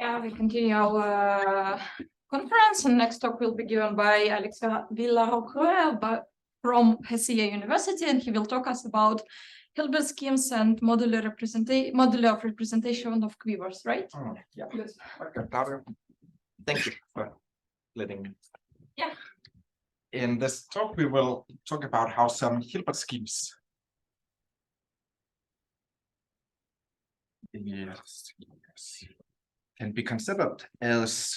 Yeah, we continue our conference, and next talk will be given by Alex Villarocque from Hessia University, and he will talk us about Hilbert schemes and modular of representation of quivers, right? Oh, yeah. Good. Okay, Claudia. Thank you for letting me. Yeah. In this talk, we will talk about how some Hilbert schemes can be considered as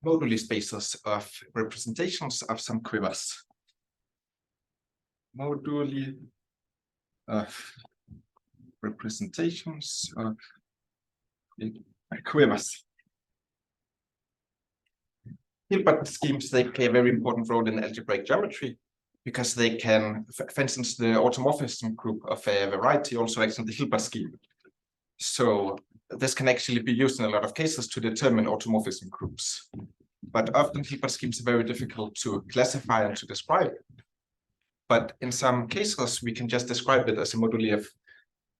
moduli spaces of representations of some quivers. Moduli of representations of quivers. Hilbert schemes, they play a very important role in algebraic geometry because they can, for instance, the automorphism group of a variety also acts in the Hilbert scheme. So this can actually be used in a lot of cases to determine automorphism groups. But often Hilbert schemes are very difficult to classify and to describe. But in some cases, we can just describe it as a moduli of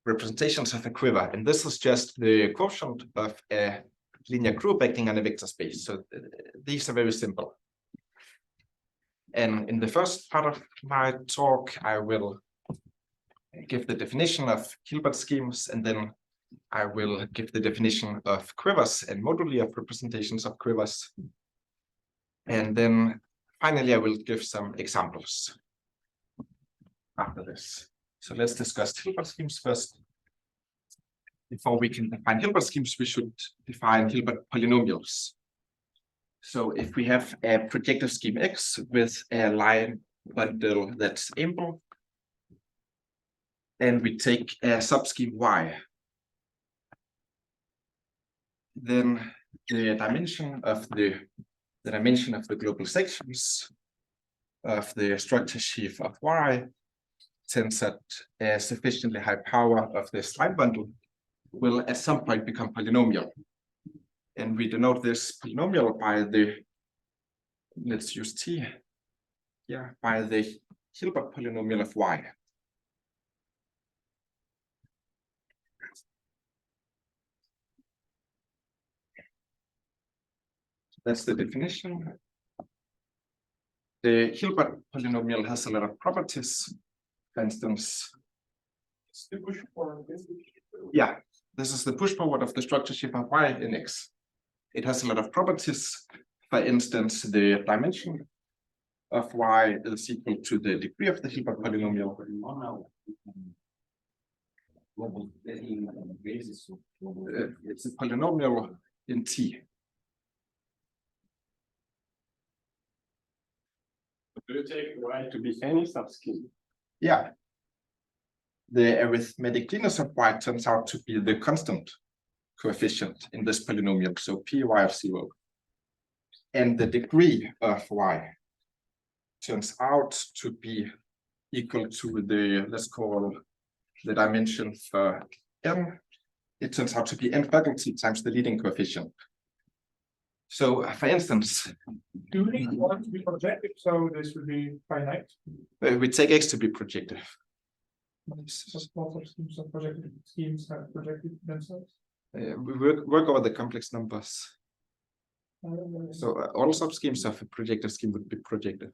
representations of a quiver. And this is just the quotient of a linear group acting on a vector space. So these are very simple. And in the first part of my talk, I will give the definition of Hilbert schemes, and then I will give the definition of quivers and moduli of representations of quivers. And then finally, I will give some examples after this. So let's discuss Hilbert schemes first. Before we can define Hilbert schemes, we should define Hilbert polynomials. So if we have a projective scheme X with a line bundle that's ample, and we take a subscheme Y, then the dimension of the global sections of the structure sheaf of Y tends at a sufficiently high power of this line bundle will at some point become polynomial. And we denote this polynomial by the, let's use T, yeah, by the Hilbert polynomial of Y. That's the definition. The Hilbert polynomial has a lot of properties. For instance, yeah, this is the push forward of the structure sheaf of Y in X. It has a lot of properties. For instance, the dimension of Y is equal to the degree of the Hilbert polynomial. It's a polynomial in T. Do you take Y to be any subscheme? Yeah. The arithmetic genus of Y turns out to be the constant coefficient in this polynomial, so Py of 0. And the degree of Y turns out to be equal to the, let's call the dimension for n. It turns out to be n faculty times the leading coefficient. So, for instance, do we want to be projective? So this would be finite. We take X to be projective. Lots of schemes of projective schemes have projected themselves. We work over the complex numbers. So all subschemes of a projective scheme would be projective.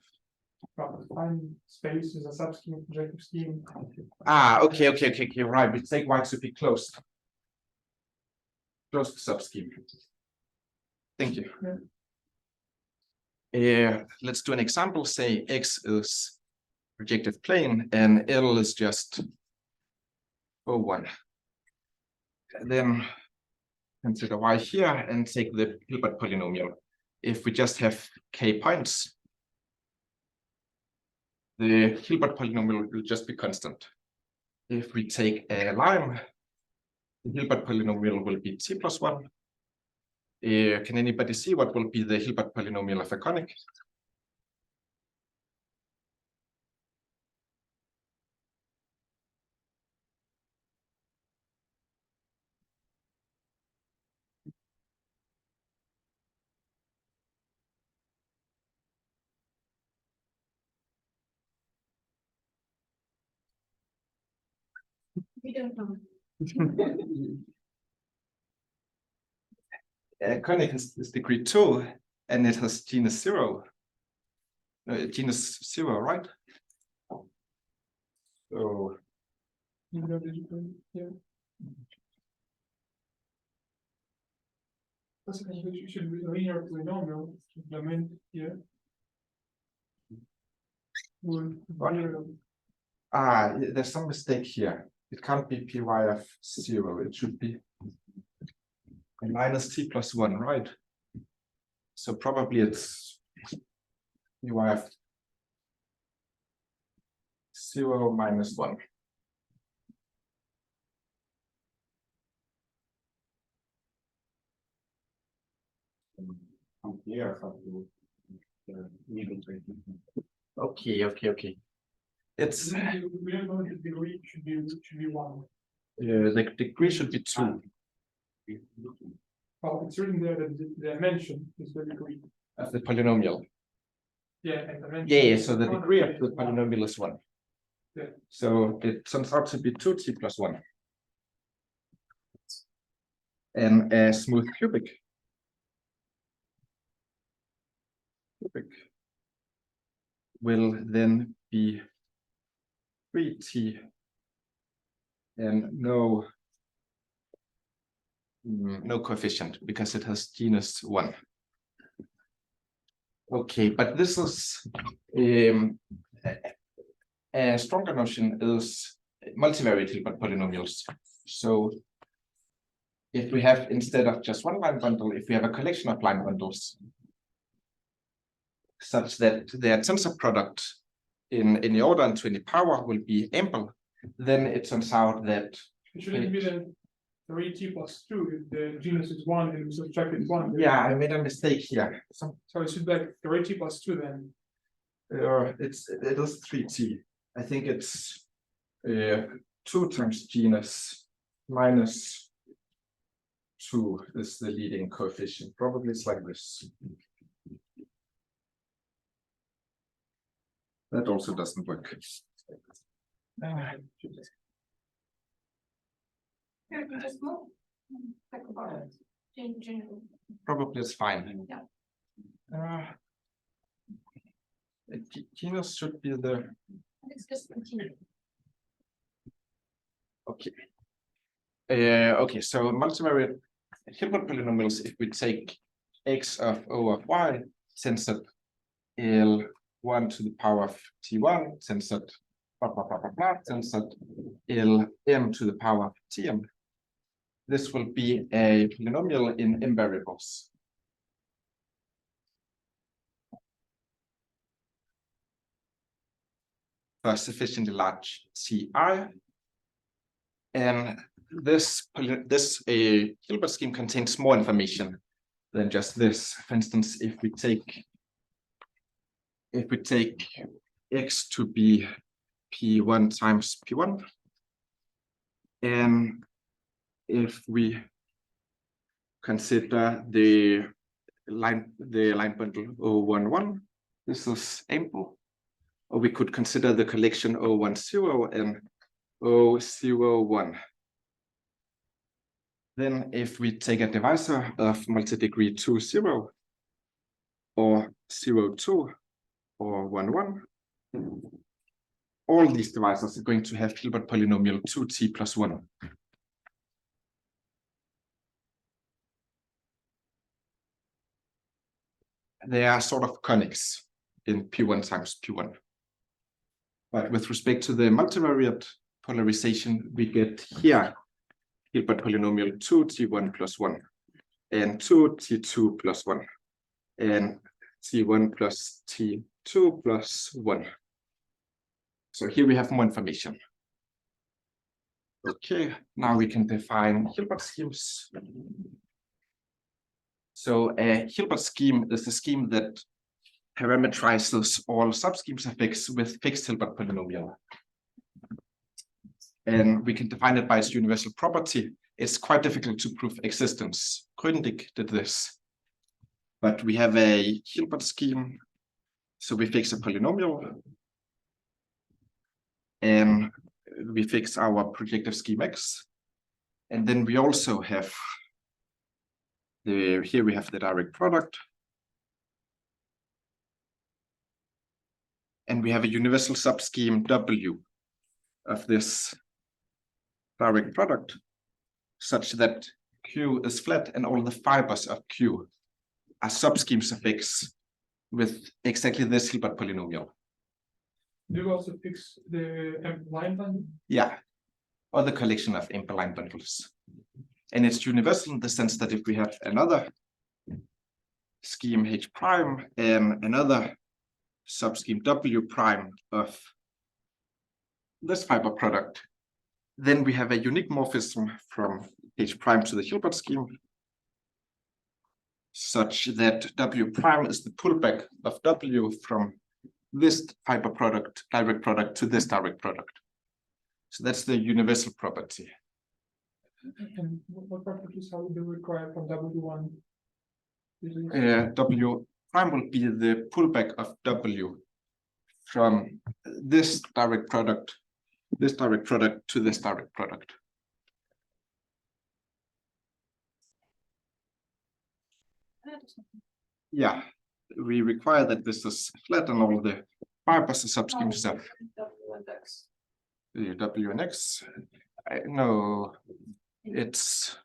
Define space is a subscheme of projective scheme. Okay, right. We take Y to be closed. Closed subscheme. Thank you. Yeah. Let's do an example. Say X is projective plane and L is just O1. And then consider Y here and take the Hilbert polynomial. If we just have K points, the Hilbert polynomial will just be constant. If we take a line, the Hilbert polynomial will be T plus 1. Can anybody see what will be the Hilbert polynomial of a conic? We don't know. conic is degree 2, and it has genus 0. Genus 0, right? So Yeah. It should be linear polynomial implement here. there's some mistake here. It can't be py of 0. It should be minus t plus 1, right? So probably it's py of 0 minus 1. Okay. It's We don't know the degree should be 1. the degree should be 2 Well, it's written there that the dimension is the degree. of the polynomial. Yeah, and dimension. Yeah, so the degree of the polynomial is 1. Yeah. So it turns out to be 2t plus 1. And a smooth cubic will then be 3t and no coefficient because it has genus 1. Okay, but this is a stronger notion is multivariate Hilbert polynomials. So if we have, instead of just one line bundle, if we have a collection of line bundles such that their tensor product in any order and to any power will be ample, then it turns out that It shouldn't be then 3t plus 2 if the genus is 1 and we subtracted 1. yeah, I made a mistake here. So it should be like 3t plus 2 then. It is 3t. I think it's 2 times genus minus 2 is the leading coefficient. Probably it's like this. That also doesn't work. Probably it's fine. Yeah. Genus should be the. Let's just continue. Okay. Okay, so multivariate Hilbert polynomials, if we take x of O of y, since that L1 to the power of t1, since that since that Lm to the power of tm, this will be a polynomial in m variables. For sufficiently large Ci, and this Hilbert scheme contains more information than just this. For instance, if we take x to be p1 times p1, and if we consider the line bundle O11, this is ample. Or we could consider the collection O10 and O01. Then if we take a divisor of multi-degree 2, 0, or 0, 2, or 1, 1, all these divisors are going to have Hilbert polynomial 2t plus 1. They are sort of conics in P1 times P1. But with respect to the multivariate polarization, we get here Hilbert polynomial 2t1 plus 1, and 2t2 plus 1, and t1 plus t2 plus 1. So here we have more information. Okay, now we can define Hilbert schemes. So a Hilbert scheme is a scheme that parameterizes all subschemes of X with fixed Hilbert polynomial. And we can define it by its universal property. It's quite difficult to prove existence. Gründig did this. But we have a Hilbert scheme. So we fix a polynomial. And we fix our projective scheme X. And then we also have Here we have the direct product. And we have a universal subscheme W of this direct product such that Q is flat and all the fibers of Q are subschemes of X with exactly this Hilbert polynomial. Do you also fix the line bundle? Yeah, or the collection of ample line bundles. And it's universal in the sense that if we have another scheme H prime and another subscheme W prime of this fiber product, then we have a unique morphism from H prime to the Hilbert scheme such that W prime is the pullback of W from this fiber product, direct product to this direct product. So that's the universal property. And what properties are we required from W1? W prime will be the pullback of W from this direct product to this direct product. Yeah, we require that this is flat and all the fibers are subschemes of W and X. No, it's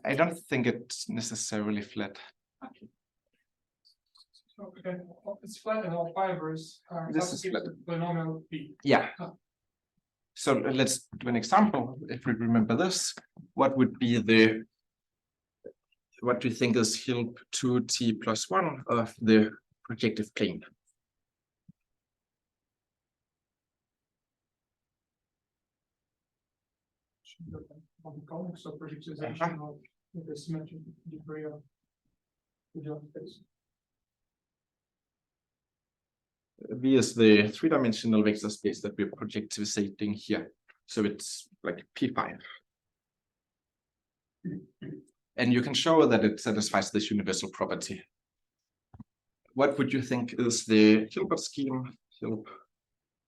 I don't think it's necessarily flat. Okay, it's flat and all fibers are This is flat. polynomial B. Yeah. So let's do an example. If we remember this, what would be what do you think is Hilb 2t plus 1 of the projective plane? On the comics of projectization of the symmetric degree of the job space. V is the three-dimensional vector space that we're projectivizing here. So it's like P5. And you can show that it satisfies this universal property. What would you think is the Hilbert scheme, Hilb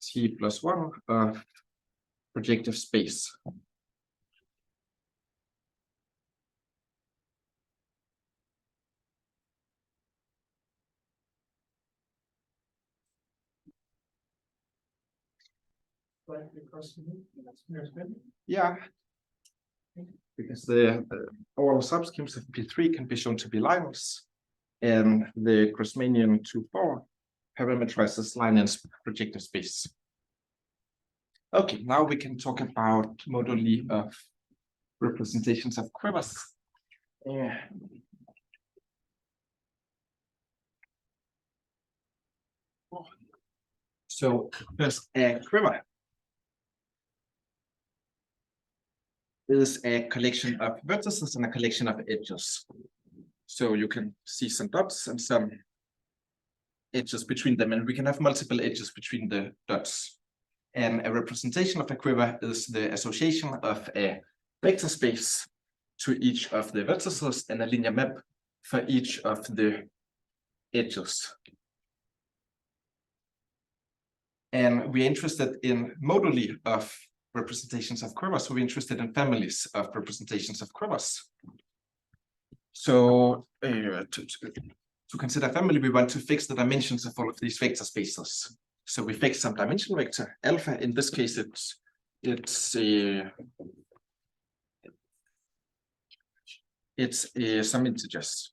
T plus 1 of projective space? Yeah, because all subschemes of P3 can be shown to be lines, and the Grossmanian 2,4 parameterizes Linian's projective space. Okay, now we can talk about moduli of representations of quivers. So there's a quiver. Is a collection of vertices and a collection of edges. So you can see some dots and some edges between them, and we can have multiple edges between the dots. And a representation of a quiver is the association of a vector space to each of the vertices and a linear map for each of the edges. And we're interested in moduli of representations of quivers, so we're interested in families of representations of quivers. So to consider a family, we want to fix the dimensions of all of these vector spaces. So we fix some dimension vector alpha. In this case, it's some integers.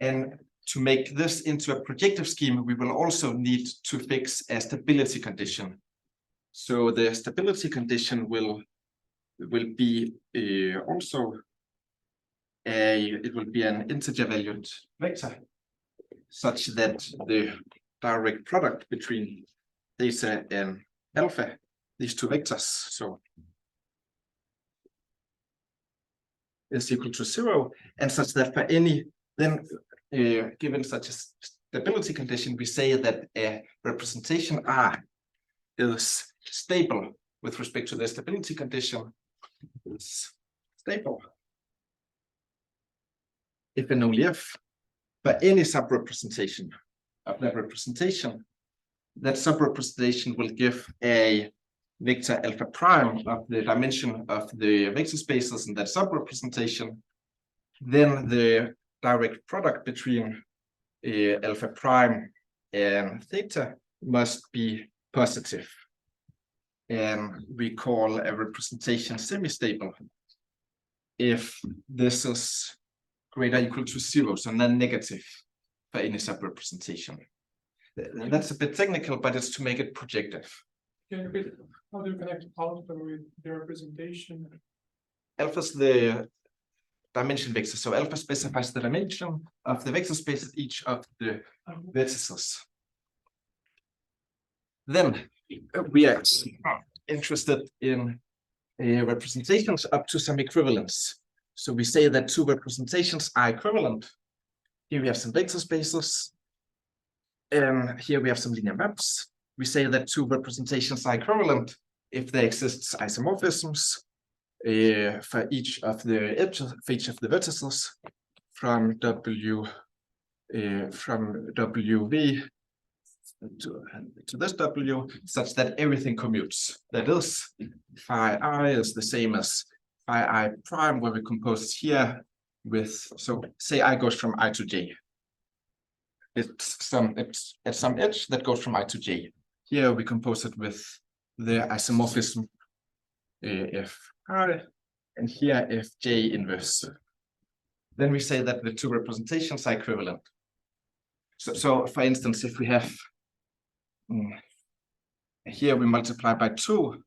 And to make this into a projective scheme, we will also need to fix a stability condition. So the stability condition will be also it will be an integer valued vector, such that the direct product between theta and alpha, these two vectors, so is equal to 0, and such that for any then given such a stability condition, we say that a representation R is stable with respect to the stability condition. Is stable if and only if for any subrepresentation of that representation, that subrepresentation will give a vector alpha prime of the dimension of the vector spaces in that sub-representation, then the direct product between alpha prime and theta must be positive. And we call a representation semi-stable if this is greater or equal to 0, so non-negative for any sub-representation. That's a bit technical, but it's to make it projective. How do you connect alpha with the representation? Alpha is the dimension vector, so alpha specifies the dimension of the vector space at each of the vertices. Then we are interested in representations up to some equivalence. So we say that two representations are equivalent. Here we have some vector spaces, and here we have some linear maps. We say that two representations are equivalent if there exists isomorphisms for each of the edges, for each of the vertices from WV to this W, such that everything commutes. That is, phi I is the same as phi I prime, where we compose it here with, so say I goes from I to J. It's at some edge that goes from I to J. Here we compose it with the isomorphism if I, and here if J inverse. Then we say that the two representations are equivalent. So for instance, if we have here we multiply by 2,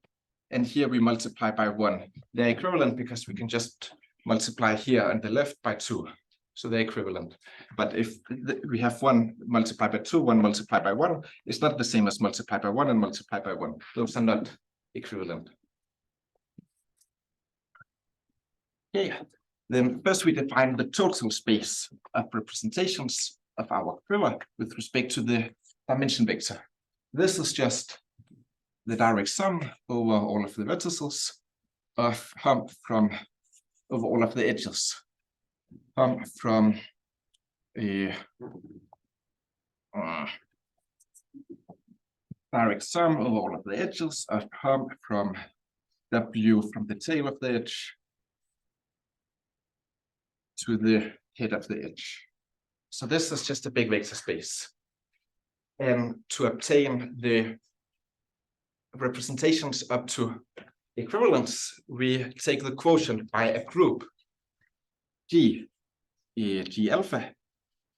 and here we multiply by 1. They're equivalent because we can just multiply here on the left by 2. So they're equivalent. But if we have 1 multiplied by 2, 1 multiplied by 1, it's not the same as multiply by 1 and multiply by 1. Those are not equivalent. Okay, then first we define the total space of representations of our quiver with respect to the dimension vector. This is just the direct sum over all of the vertices of hump from over all of the edges. Hump from a direct sum over all of the edges of hump from W from the tail of the edge to the head of the edge. So this is just a big vector space. And to obtain the representations up to equivalence, we take the quotient by a group G alpha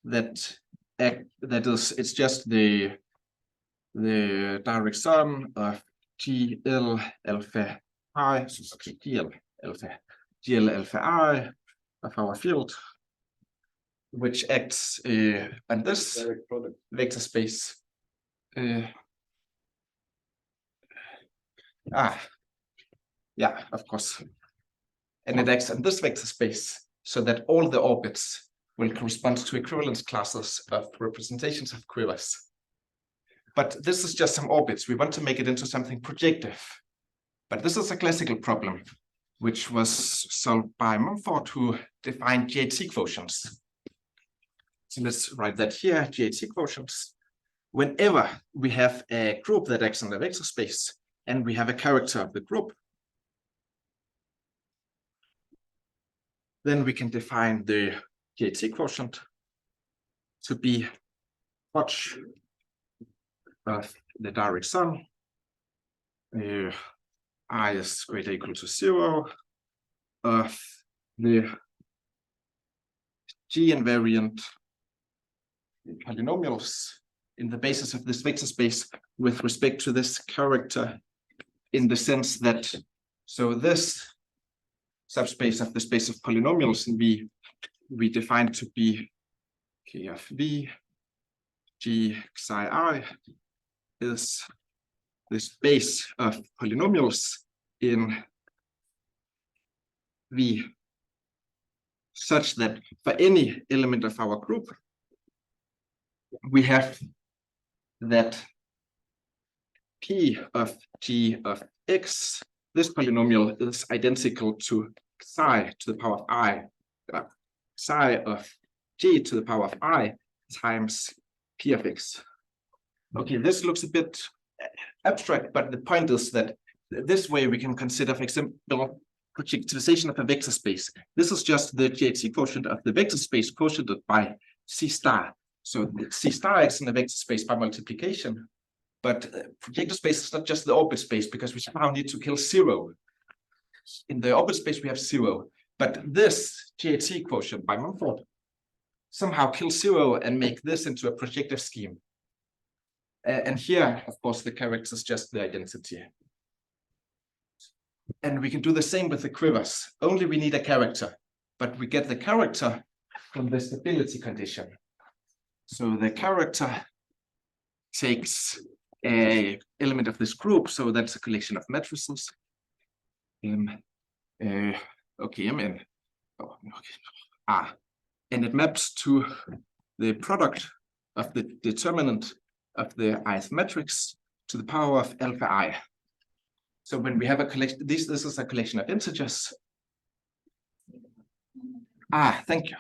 that is, it's just the direct sum of GL alpha I, GL alpha I of our field, which acts on this vector space. Yeah, of course. And it acts on this vector space so that all the orbits will correspond to equivalence classes of representations of quivers. But this is just some orbits. We want to make it into something projective. But this is a classical problem, which was solved by Mumford, who defined GHT quotients. So let's write that here, GHT quotients. Whenever we have a group that acts on the vector space, and we have a character of the group, then we can define the GHT quotient to be such of the direct sum. I is greater or equal to 0 of the G invariant polynomials in the basis of this vector space with respect to this character, in the sense that, so this subspace of the space of polynomials in V, we define to be K of V, G psi I is the space of polynomials in V, such that for any element of our group, we have that P of G of X, this polynomial is identical to psi to the power of I, psi of G to the power of I times P of X. Okay, this looks a bit abstract, but the point is that this way we can consider, for example, projectivization of a vector space. This is just the GHC quotient of the vector space quotiented by C star. So C star acts in the vector space by multiplication, but projective space is not just the orbit space, because we somehow need to kill 0. In the orbit space we have 0, but this GHC quotient by Mumford somehow kill 0 and make this into a projective scheme. And here, of course, the character is just the identity. And we can do the same with the quivers. Only we need a character, but we get the character from the stability condition. So the character takes an element of this group, so that's a collection of matrices. And it maps to the product of the determinant of the ith matrix to the power of alpha I. So when we have a collection, this is a collection of integers. Thank you.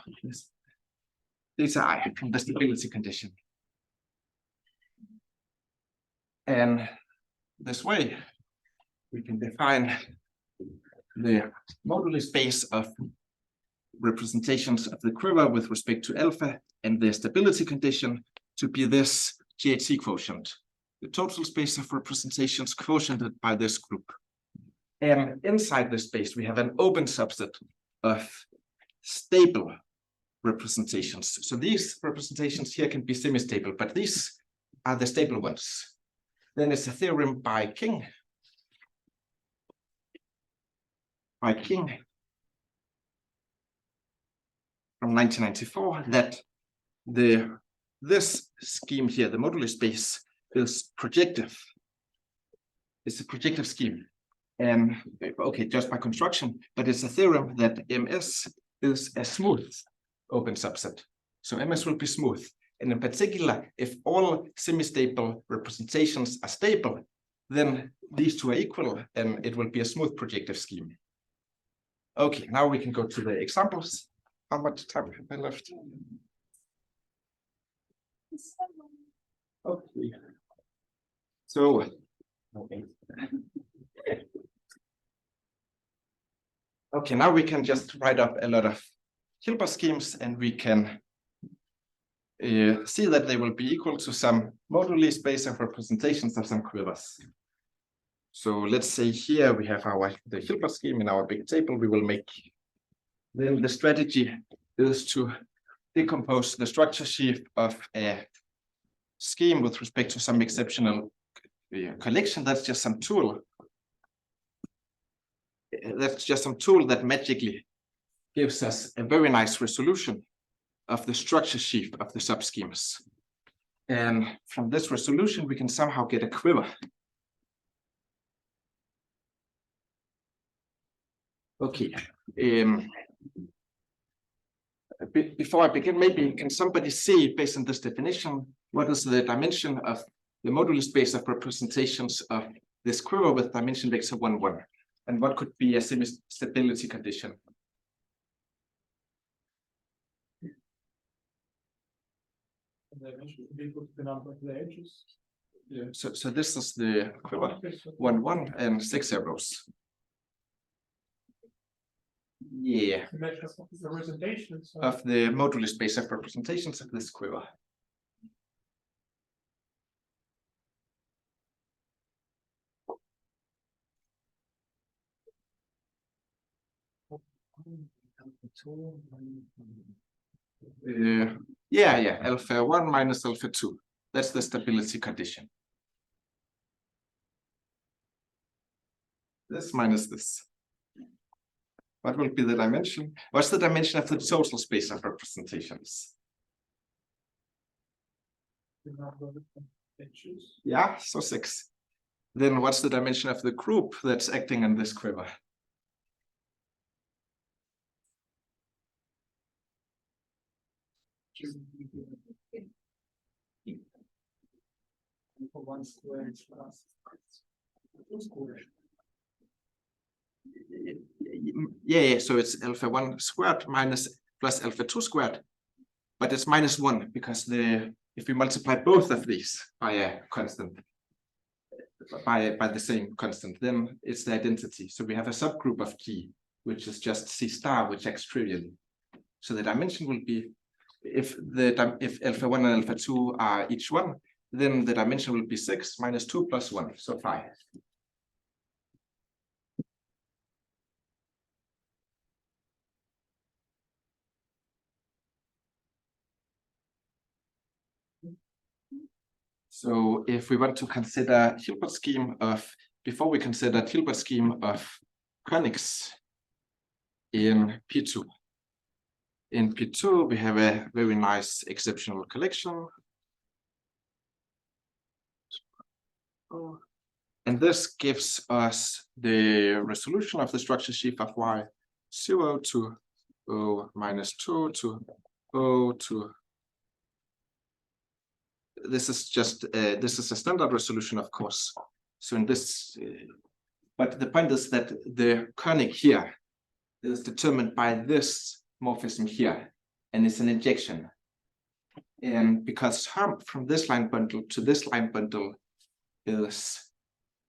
Theta I from the stability condition. And this way, we can define the moduli space of representations of the quiver with respect to alpha and the stability condition to be this GHC quotient, the total space of representations quotiented by this group. And inside this space, we have an open subset of stable representations. So these representations here can be semi-stable, but these are the stable ones. Then it's a theorem by King. From 1994, that this scheme here, the moduli space, is projective. It's a projective scheme. And okay, just by construction, but it's a theorem that MS is a smooth open subset. So MS will be smooth. And in particular, if all semi-stable representations are stable, then these two are equal and it will be a smooth projective scheme. Okay, now we can go to the examples. How much time have I left? Okay. So, okay, now we can just write up a lot of Hilbert schemes and we can see that they will be equal to some moduli space of representations of some quivers. So let's say here we have the Hilbert scheme in our big table. We will make, then the strategy is to decompose the structure sheaf of a scheme with respect to some exceptional collection. That's just some tool. That's just some tool that magically gives us a very nice resolution of the structure sheaf of the subschemes. And from this resolution, we can somehow get a quiver. Okay. Before I begin, maybe can somebody say, based on this definition, what is the dimension of the moduli space of representations of this quiver with dimension vector 1, 1? And what could be a semi-stability condition? The dimension would be equal to the number of the edges. Yeah. So this is the quiver 1, 1 and 6 arrows. Yeah. The measure of the representations Of the moduli space of representations of this quiver. Yeah, alpha 1 minus alpha 2. That's the stability condition. This minus this. What will be the dimension? What's the dimension of the total space of representations? the number of edges. Yeah, so 6. Then what's the dimension of the group that's acting on this quiver? For 1 squared plus 2 squared. Yeah, so it's alpha 1 squared minus plus alpha 2 squared, but it's minus 1 because if we multiply both of these by a constant, by the same constant, then it's the identity. So we have a subgroup of key, which is just C star, which acts trivially. So the dimension will be, if alpha 1 and alpha 2 are each 1, then the dimension will be 6 minus 2 plus 1, so 5. So if we want to consider Hilbert scheme of, before we consider Hilbert scheme of conics in P2. In P2, we have a very nice exceptional collection. And this gives us the resolution of the structure sheaf of Y 0 to O minus 2 to O to. This is just this is a standard resolution, of course. So in this, but the point is that the conic here is determined by this morphism here, and it's an injection. And because hump from this line bundle to this line bundle is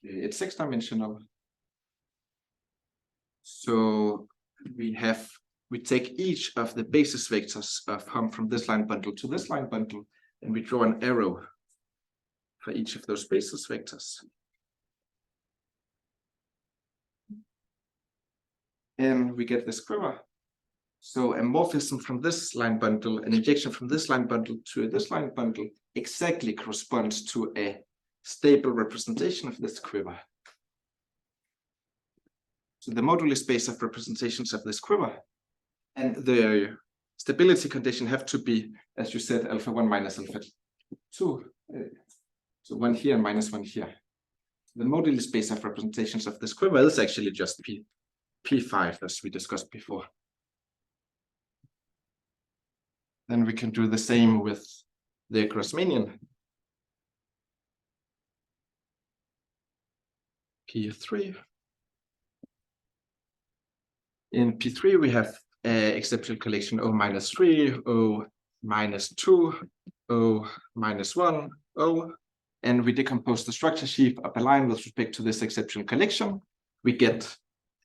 it's 6-dimensional. So we take each of the basis vectors of hump from this line bundle to this line bundle, and we draw an arrow for each of those basis vectors. And we get this quiver. So a morphism from this line bundle, an injection from this line bundle to this line bundle exactly corresponds to a stable representation of this quiver. So the moduli space of representations of this quiver and the stability condition have to be, as you said, alpha 1 minus alpha 2. So 1 here and minus 1 here. The moduli space of representations of this quiver is actually just P5, as we discussed before. Then we can do the same with the Grossmanian. P3. In P3, we have exceptional collection O minus 3, O minus 2, O minus 1, O, and we decompose the structure sheaf of a line with respect to this exceptional collection. We get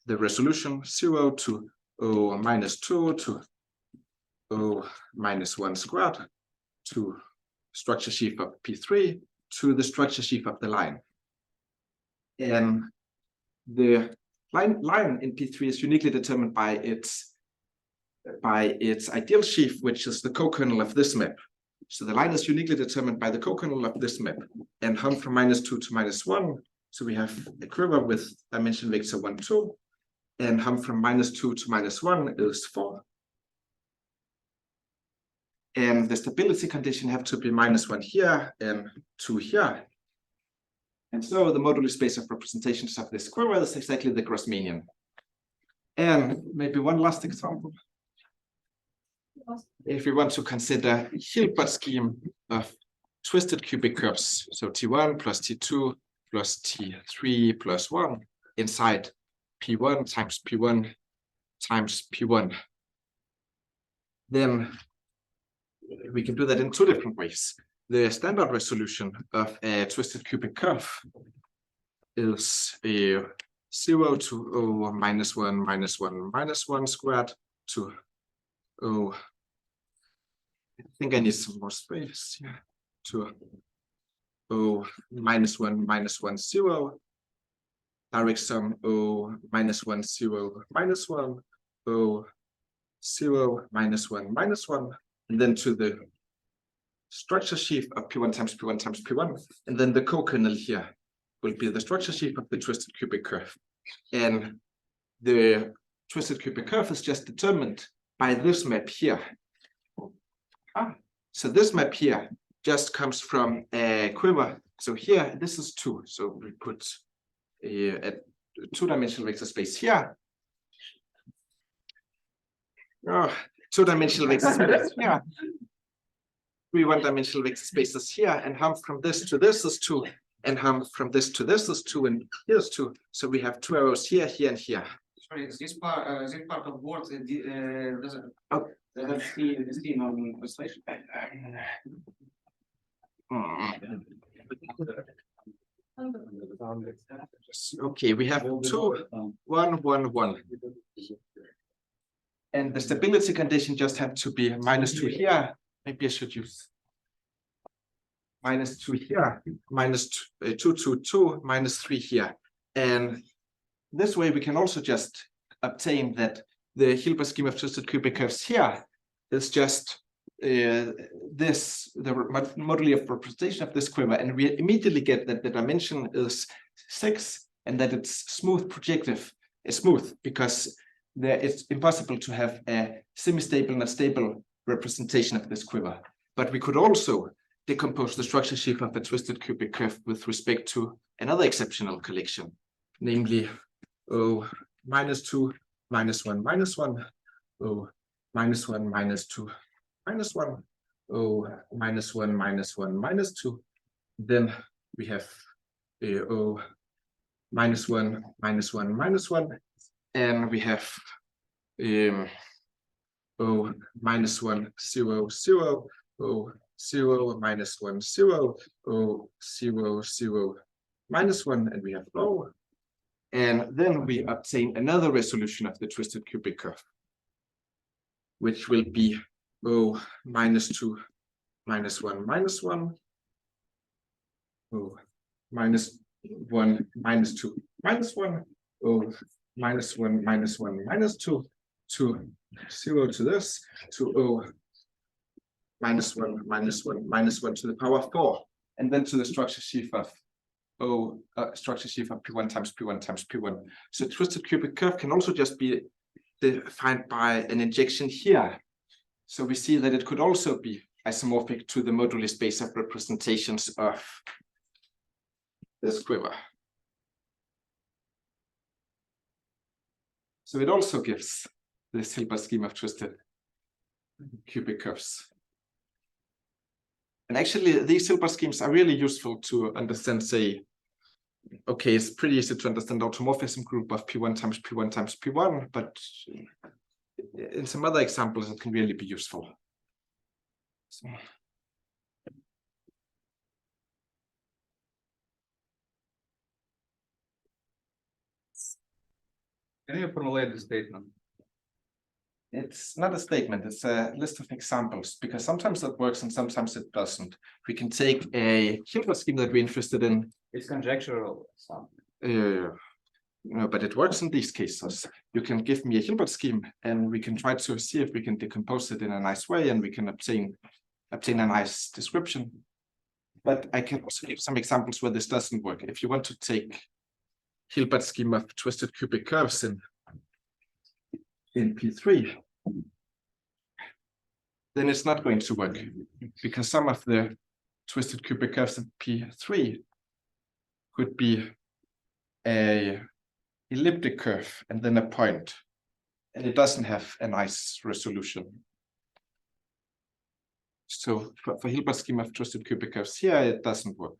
the resolution 0 to O minus 2 to O minus 1 squared to structure sheaf of P3 to the structure sheaf of the line. And the line in P3 is uniquely determined by its ideal sheaf, which is the co-kernel of this map. So the line is uniquely determined by the co-kernel of this map, and hump from minus 2 to minus 1. So we have a quiver with dimension vector 1, 2, and hump from minus 2 to minus 1 is 4. And the stability condition have to be minus 1 here and 2 here. And so the moduli space of representations of this quiver is exactly the Grossmanian. And maybe one last example. If we want to consider Hilbert scheme of twisted cubic curves, so T1 plus T2 plus T3 plus 1 inside P1 times P1 times P1, then we can do that in two different ways. The standard resolution of a twisted cubic curve is a 0 to O minus 1 minus 1 minus 1 squared to O. I think I need some more space here to O minus 1 minus 1 0. Direct sum O minus 1 0 minus 1 O 0 minus 1 minus 1, and then to the structure sheaf of P1 times P1 times P1, and then the co-kernel here will be the structure sheaf of the twisted cubic curve. And the twisted cubic curve is just determined by this map here. So this map here just comes from a quiver. So here, this is 2. So we put a two-dimensional vector space here. Two-dimensional vector space here. 3 one-dimensional vector spaces here, and hump from this to this is 2, and hump from this to this is 2, and here's 2. So we have 2 arrows here, here, and here. Sorry, this part of word doesn't see no translation. Okay, we have 2, 1, 1, 1. And the stability condition just have to be -2 here. Maybe I should use -2 here, -2, 2, 2, -3 here. And this way we can also just obtain that the Hilbert scheme of twisted cubic curves here is just the moduli of representation of this quiver, and we immediately get that the dimension is 6 and that it's smooth projective, smooth, because it's impossible to have a semi-stable and stable representation of this quiver. But we could also decompose the structure sheaf of a twisted cubic curve with respect to another exceptional collection, namely -2, -1, -1, -1, -2, -1, -1, -1, -2. Then we have -1, -1, -1, and we have -1, 0, 0, 0, -1, 0, 0, 0, -1, and we have low. And then we obtain another resolution of the twisted cubic curve, which will be -2, -1, -1, -1, -1, -2, -1, -1, -1, -2, 0 to this, to -1, -1, -1 to the power of 4, and then to the structure sheaf of structure sheaf of P1 times P1 times P1. So twisted cubic curve can also just be defined by an injection here. So we see that it could also be isomorphic to the moduli space of representations of this quiver. So it also gives this Hilbert scheme of twisted cubic curves. And actually, these Hilbert schemes are really useful to understand, say, okay, it's pretty easy to understand the automorphism group of P1 times P1 times P1, but in some other examples, it can really be useful. So. Can you formulate the statement? It's not a statement, it's a list of examples, because sometimes it works and sometimes it doesn't. We can take a Hilbert scheme that we're interested in. It's conjectural. No, but it works in these cases. You can give me a Hilbert scheme and we can try to see if we can decompose it in a nice way and we can obtain a nice description. But I can also give some examples where this doesn't work. If you want to take Hilbert scheme of twisted cubic curves in P3, then it's not going to work, because some of the twisted cubic curves in P3 could be a elliptic curve and then a point, and it doesn't have a nice resolution. So for Hilbert scheme of twisted cubic curves here, it doesn't work.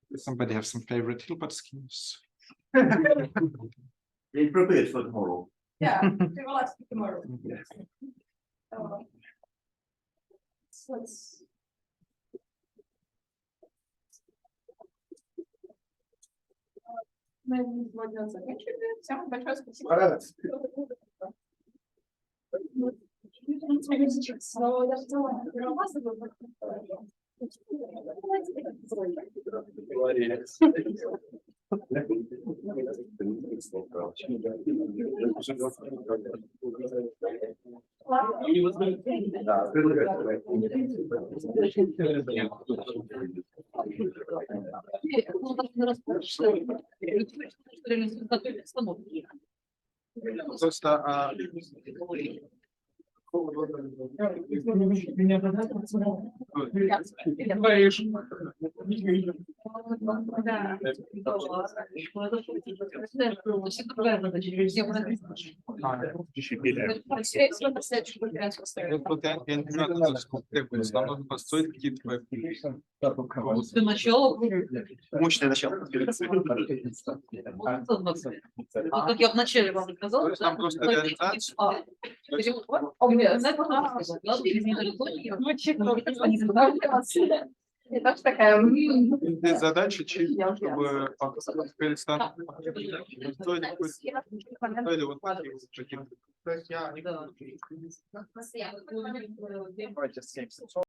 Does somebody have some favorite Hilbert schemes? Be prepared for tomorrow. Yeah, we will ask you tomorrow. Let's. Мы сегодня заканчиваем. Всем большое спасибо. Меня Мощное начало. Как я вначале вам сказала, Там просто реализация. Это ж такая. Здесь задача, чтобы перестать. Да. Давайте